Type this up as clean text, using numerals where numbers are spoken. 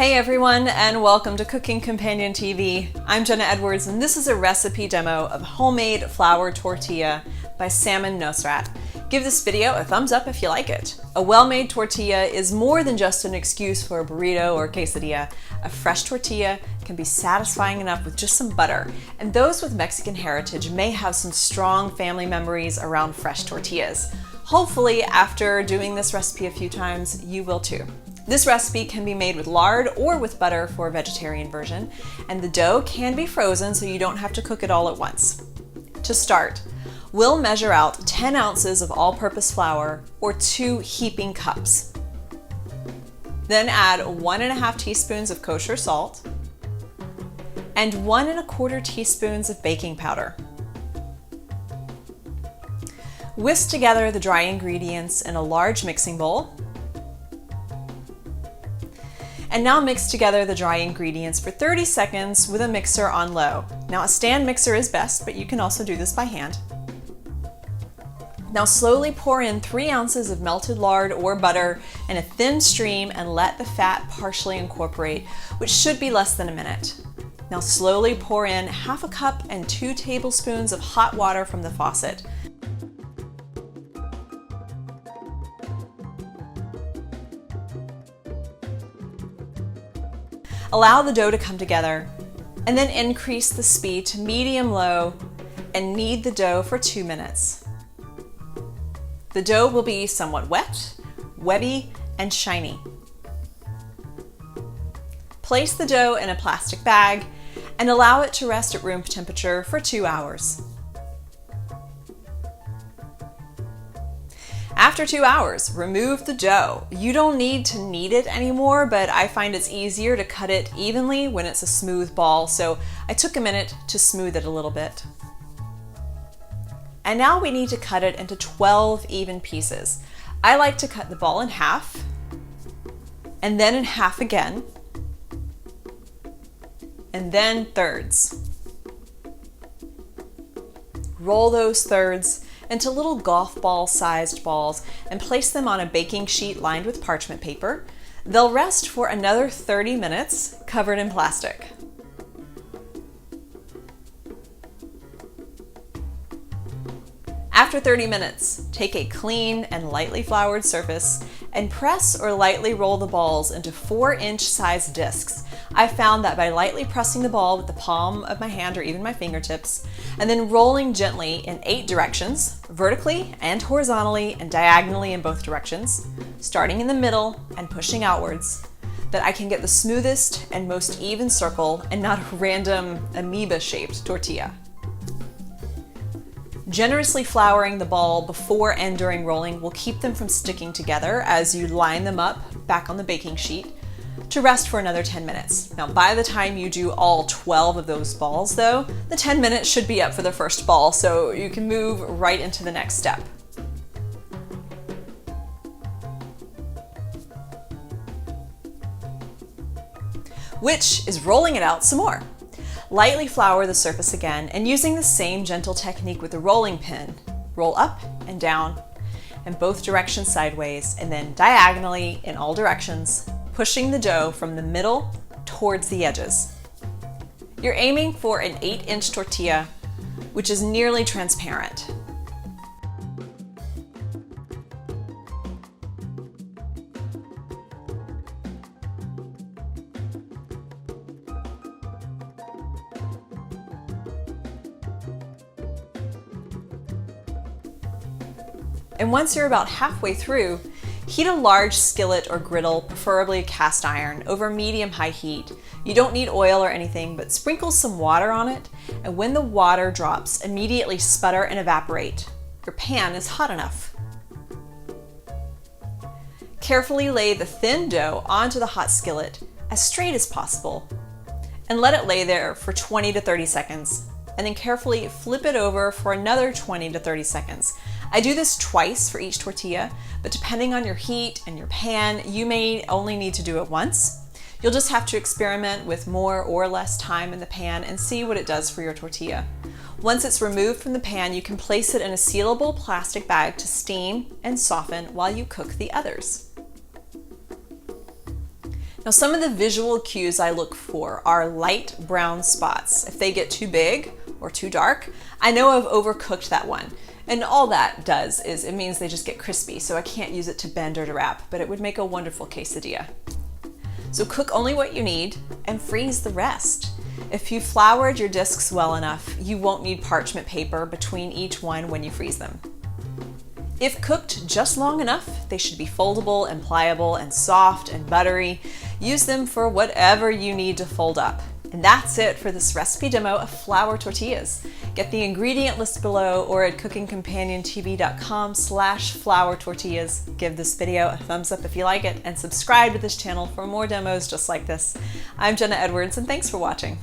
Hey everyone, and welcome to Cooking Companion TV. I'm Jenna Edwards, and this is a recipe demo of homemade flour tortilla by Samin Nosrat. Give this video a thumbs up if you like it. A well-made tortilla is more than just an excuse for a burrito or quesadilla. A fresh tortilla can be satisfying enough with just some butter, and those with Mexican heritage may have some strong family memories around fresh tortillas. Hopefully, after doing this recipe a few times, you will too. This recipe can be made with lard or with butter for a vegetarian version, and the dough can be frozen so you don't have to cook it all at once. To start, we'll measure out 10 ounces of all-purpose flour or 2 heaping cups. Then add 1½ teaspoons of kosher salt and 1¼ teaspoons of baking powder. Whisk together the dry ingredients in a large mixing bowl. And now mix together the dry ingredients for 30 seconds with a mixer on low. Now a stand mixer is best, but you can also do this by hand. Now slowly pour in 3 ounces of melted lard or butter in a thin stream and let the fat partially incorporate, which should be less than a minute. Now slowly pour in 1/2 cup and 2 tablespoons of hot water from the faucet. Allow the dough to come together, and then increase the speed to medium-low and knead the dough for 2 minutes. The dough will be somewhat wet, webby, and shiny. Place the dough in a plastic bag and allow it to rest at room temperature for 2 hours. After 2 hours, remove the dough. You don't need to knead it anymore, but I find it's easier to cut it evenly when it's a smooth ball, so I took a minute to smooth it a little bit. And now we need to cut it into 12 even pieces. I like to cut the ball in half, and then in half again, and then thirds. Roll those thirds into little golf ball sized balls and place them on a baking sheet lined with parchment paper. They'll rest for another 30 minutes covered in plastic. After 30 minutes, take a clean and lightly floured surface and press or lightly roll the balls into 4-inch sized discs. I found that by lightly pressing the ball with the palm of my hand or even my fingertips, and then rolling gently in 8 directions, vertically and horizontally and diagonally in both directions, starting in the middle and pushing outwards, that I can get the smoothest and most even circle and not a random amoeba-shaped tortilla. Generously flouring the ball before and during rolling will keep them from sticking together as you line them up back on the baking sheet to rest for another 10 minutes. Now, by the time you do all 12 of those balls though, the 10 minutes should be up for the first ball, so you can move right into the next step. Which is rolling it out some more. Lightly flour the surface again, and using the same gentle technique with the rolling pin, roll up and down in both directions sideways, and then diagonally in all directions, pushing the dough from the middle towards the edges. You're aiming for an 8-inch tortilla, which is nearly transparent. And once you're about halfway through, heat a large skillet or griddle, preferably cast iron, over medium-high heat. You don't need oil or anything, but sprinkle some water on it, and when the water drops, immediately sputter and evaporate. Your pan is hot enough. Carefully lay the thin dough onto the hot skillet as straight as possible, and let it lay there for 20 to 30 seconds, and then carefully flip it over for another 20 to 30 seconds. I do this twice for each tortilla, but depending on your heat and your pan, you may only need to do it once. You'll just have to experiment with more or less time in the pan and see what it does for your tortilla. Once it's removed from the pan, you can place it in a sealable plastic bag to steam and soften while you cook the others. Now, some of the visual cues I look for are light brown spots. If they get too big or too dark, I know I've overcooked that one. And all that does is it means they just get crispy, so I can't use it to bend or to wrap, but it would make a wonderful quesadilla. So cook only what you need and freeze the rest. If you floured your discs well enough, you won't need parchment paper between each one when you freeze them. If cooked just long enough, they should be foldable and pliable and soft and buttery. Use them for whatever you need to fold up. And that's it for this recipe demo of flour tortillas. Get the ingredient list below or at cookingcompaniontv.com/flour tortillas. Give this video a thumbs up if you like it and subscribe to this channel for more demos just like this. I'm Jenna Edwards and thanks for watching.